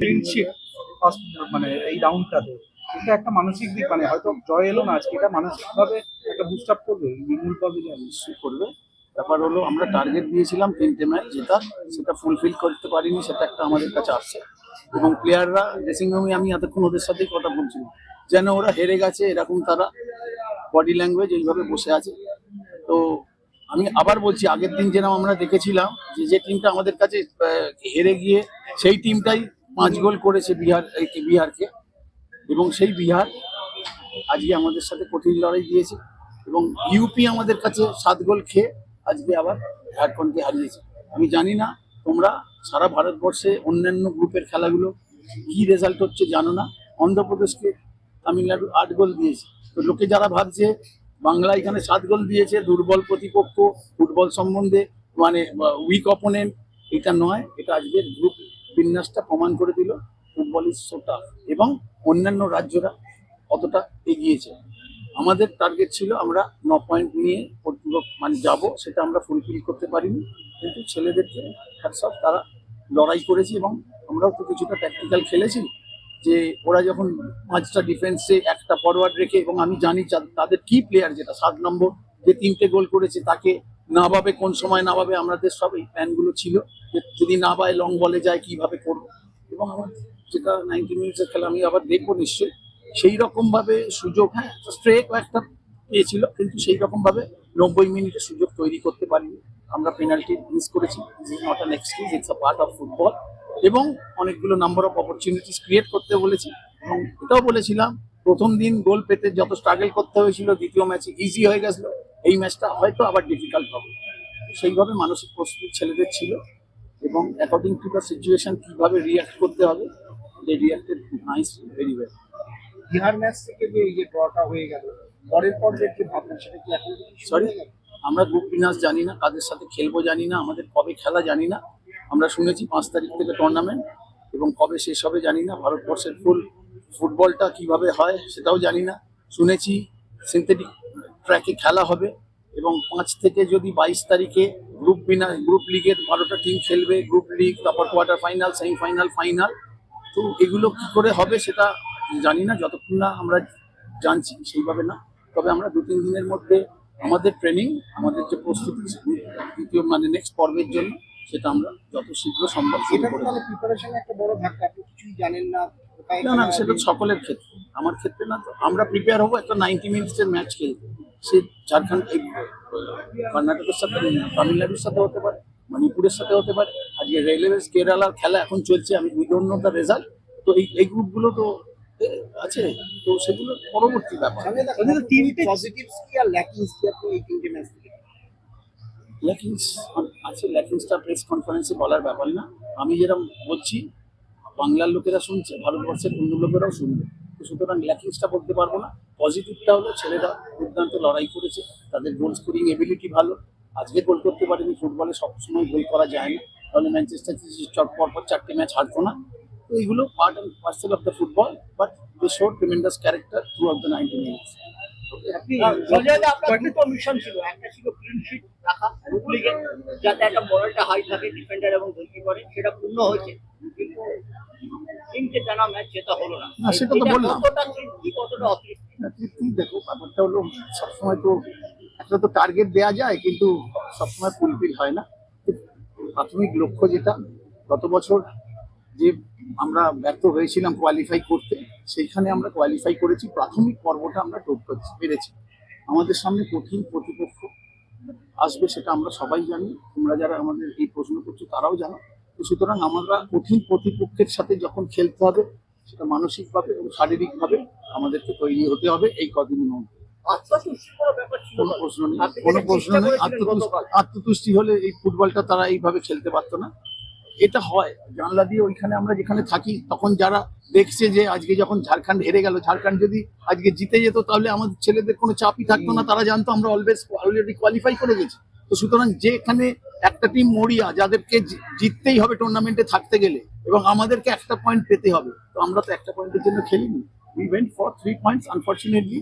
Friendship first মানে এই রাউন্ডটাতে এটা একটা মানসিক দিক, মানে হয়তো জয় এলো না আজকে, এটা মানসিকভাবে একটা বুস্ট আপ করবে বিমূল পাবে নিশ্চয়ই করবে। ব্যাপার হলো আমরা টার্গেট দিয়েছিলাম 3টে ম্যাচ জেতার, সেটা ফুলফিল করতে পারিনি, সেটা একটা আমাদের কাছে আসছে। এবং প্লেয়াররা ড্রেসিং রুমে, আমি এতক্ষণ ওদের সাথেই কথা বলছিলাম, যেন ওরা হেরে গেছে এরকম তারা বডি ল্যাঙ্গুয়েজ এইভাবে বসে আছে। তো আমি আবার বলছি, আগের দিন যেরকম আমরা দেখেছিলাম যে টিমটা আমাদের কাছে হেরে গিয়ে সেই টিমটাই 5 গোল করেছে বিহারকে, এবং সেই বিহার আজকে আমাদের সাথে কঠিন লড়াই দিয়েছে। এবং ইউপি আমাদের কাছে 7 গোল খেয়ে আজকে আবার ঝাড়খণ্ডকে হারিয়েছে। আমি জানি না তোমরা সারা ভারতবর্ষে অন্যান্য গ্রুপের খেলাগুলো কি রেজাল্ট হচ্ছে জানো না। অন্ধ্রপ্রদেশকে তামিলনাড়ু 8 গোল দিয়েছে। তো লোকে যারা ভাবছে বাংলা এখানে 7 গোল দিয়েছে, দুর্বল প্রতিপক্ষ, ফুটবল সম্বন্ধে মানে উইক অপোনেন্ট, এটা নয়। এটা আজকের গ্রুপ বিন্যাসটা প্রমাণ করে দিল ফুটবল ইজ সো টাফ, এবং অন্যান্য রাজ্যরা কতটা এগিয়েছে। আমাদের টার্গেট ছিল আমরা 9 পয়েন্ট নিয়ে মানে যাব, সেটা আমরা ফুলফিল করতে পারিনি। কিন্তু ছেলেদেরকে সব তারা লড়াই করেছি, এবং আমরাও তো কিছুটা ট্যাকটিক্যাল খেলেছি। যে ওরা যখন 5টা ডিফেন্সে একটা ফরওয়ার্ড রেখে, এবং আমি জানি তাদের কি প্লেয়ার, যেটা 7 নম্বর যে 3টে গোল করেছে, তাকে না ভাবে কোন সময় না ভাবে, আমাদের সব এই প্ল্যানগুলো ছিল যে যদি না পায় লং বলে যায় কিভাবে করবো। এবং আমার যেটা 90 মিনিটসের খেলা আমি আবার দেখবো নিশ্চয়ই, সেই রকম ভাবে সুযোগ, হ্যাঁ স্ট্রেক একটা পেয়েছিল, কিন্তু সেই রকম ভাবে 90 মিনিটে সুযোগ তৈরি করতে পারিনি। আমরা পেনাল্টি মিস করেছি, not an excuse, it's a part of football. এবং অনেকগুলো নাম্বার অফ অপরচুনিটিস ক্রিয়েট করতে বলেছি, এবং এটাও বলেছিলাম প্রথম দিন গোল পেতে যত স্ট্রাগল করতে হয়েছিল, দ্বিতীয় ম্যাচে ইজি হয়ে গেছিল, এই ম্যাচটা হয়তো আবার ডিফিকাল্ট হবে। সেইভাবে মানসিক প্রস্তুতি ছেলেদের ছিল, এবং অ্যাকর্ডিং টু দ্য সিচুয়েশন কিভাবে রিয়াক্ট করতে হবে, they reacted nice, very well. Bihar match থেকে যে এই যে ড্রটা হয়ে গেল, পরের পর্যায়ে কি ভাবছেন সেটা কি এখন সরি, আমরা গ্রুপ বিন্যাস জানি না, কাদের সাথে খেলবো জানি না, আমাদের কবে খেলা জানি না। আমরা শুনেছি 5 তারিখ থেকে টুর্নামেন্ট, এবং কবে শেষ হবে জানি না। ভারতবর্ষের ফুটবলটা কিভাবে হয় সেটাও জানি না। শুনেছি সিনথেটিক ট্র্যাকে খেলা হবে, এবং 5 থেকে যদি 22 তারিখে গ্রুপ লিগের 12টা টিম খেলবে, গ্রুপ লিগ, তারপর কোয়ার্টার ফাইনাল, সেমিফাইনাল, ফাইনাল। তো এগুলো কি করে হবে সেটা জানি না, যতক্ষণ না আমরা জানছি সেইভাবে না। তবে আমরা 2-3 দিনের মধ্যে আমাদের ট্রেনিং, আমাদের যে প্রস্তুতি দ্বিতীয় মানে নেক্সট পর্বের জন্য, সেটা আমরা যত শীঘ্র সম্ভব শুরু করে দেব। প্রিপারেশনে একটা বড় ধাক্কা, আপনি কিছুই জানেন না। না না, সেটা সকলের ক্ষেত্রে, আমার ক্ষেত্রে না। তো আমরা প্রিপেয়ার হবো একটা 90 মিনিটসের ম্যাচ খেলতে। সে ঝাড়খণ্ড, কর্ণাটকের সাথে, তামিলনাড়ুর সাথে হতে পারে, মণিপুরের সাথে হতে পারে। আজকে রেলওয়ে কেরালার খেলা এখন চলছে, আমি we don't know the result. তো এই গ্রুপগুলো তো আছে, তো সেগুলো পরবর্তী ব্যাপার। পজিটিভস কি আর ল্যাকিংস কি আপনি এই তিনটে ম্যাচ থেকে? ল্যাকিংস আছে, ল্যাকিংসটা প্রেস কনফারেন্সে বলার ব্যাপার না। আমি যেরকম বলছি, বাংলার লোকেরা শুনছে, ভারতবর্ষের অন্য লোকেরাও শুনবে। তো সুতরাং ল্যাকিংসটা বলতে পারবো না। পজিটিভটা হলো ছেলেরা দুর্দান্ত লড়াই করেছে, তাদের গোল স্কোরিং এবিলিটি ভালো। আজকে গোল করতে পারেনি, ফুটবলে সবসময় গোল করা যায় না, তাহলে ম্যানচেস্টার সিটি পরপর 4টে ম্যাচ হারতো না। তো এইগুলো part and parcel of the football, but they showed tremendous character throughout the 90 minutes. আপনি আপনার দুটো মিশন ছিল, একটা ছিল ক্লিন শিট রাখা গ্রুপ লিগে, যাতে একটা বড়টা হাই থাকে ডিফেন্ডার এবং গোলকিপারে, সেটা পূর্ণ হয়েছে। কিন্তু তিনটে টানা ম্যাচ জেতা হলো না। না, সেটা তো বললাম। কতটা তৃপ্তি, কতটা অতৃপ্তি? দেখো, ব্যাপারটা হলো সবসময় তো একটা তো টার্গেট দেওয়া যায়, কিন্তু সবসময় ফুলফিল হয় না। প্রাথমিক লক্ষ্য যেটা গত বছর যে আমরা ব্যর্থ হয়েছিলাম কোয়ালিফাই করতে, সেইখানে আমরা কোয়ালিফাই করেছি। প্রাথমিক পর্বটা আমরা করতে পেরেছি। আমাদের সামনে কঠিন প্রতিপক্ষ আসবে, সেটা আমরা সবাই জানি। তোমরা যারা আমাদের এই প্রশ্ন করছো তারাও জানো। তো সুতরাং আমরা কঠিন প্রতিপক্ষের সাথে যখন খেলতে হবে, সেটা মানসিকভাবে এবং শারীরিকভাবে আমাদেরকে তৈরি হতে হবে এই কদিনের মধ্যে। কোনো প্রশ্ন নেই, কোনো প্রশ্ন নেই। আত্মতুষ্টি হলে এই ফুটবলটা তারা এইভাবে খেলতে পারতো না। এটা হয় জানলা দিয়ে, ওইখানে আমরা যেখানে থাকি, তখন যারা দেখছে যে আজকে যখন ঝাড়খণ্ড হেরে গেল, ঝাড়খণ্ড যদি আজকে জিতে যেত, তাহলে আমাদের ছেলেদের কোনো চাপই থাকতো না। তারা জানতো আমরা অলরেডি কোয়ালিফাই করে গেছি। তো সুতরাং যেখানে একটা টিম মরিয়া, যাদেরকে জিততেই হবে টুর্নামেন্টে থাকতে গেলে, এবং আমাদেরকে একটা পয়েন্ট পেতে হবে, তো আমরা তো একটা পয়েন্টের জন্য খেলিনি। We went for 3 points. Unfortunately,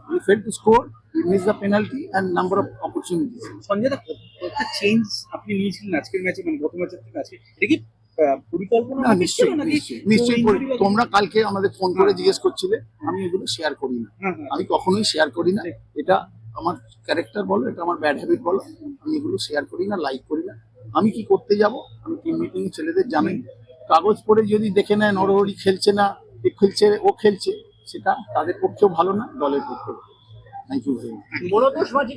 we failed to score. We missed the penalty and number of opportunities. Sanjay দা, একটা চেঞ্জ আপনি নিয়েছিলেন আজকের ম্যাচে, মানে গত ম্যাচের থেকে আজকে, এটা কি পরিকল্পনা না, মাফিক ছিল নিশ্চয়ই নাকি নিশ্চয়ই ওই injury তোমরা কালকে আমাদের ফোন করে জিজ্ঞেস করছিলে, আমি এগুলো শেয়ার করি না। হ্যাঁ, হ্যাঁ। আমি কখনোই শেয়ার করি না, এটা আমার ক্যারেক্টার বলো, এটা আমার ব্যাড হ্যাবিট বলো, আমি এগুলো শেয়ার করি না, লাইক করি না। আমি কি করতে যাব, আমি টিম মিটিং ছেলেদের জানাই, কাগজ পড়ে যদি দেখে নেয় নরহরি খেলছে না, এ খেলছে ও খেলছে, সেটা তাদের পক্ষেও ভালো না, দলের পক্ষেও। Thank you very much. Manotosh Majhi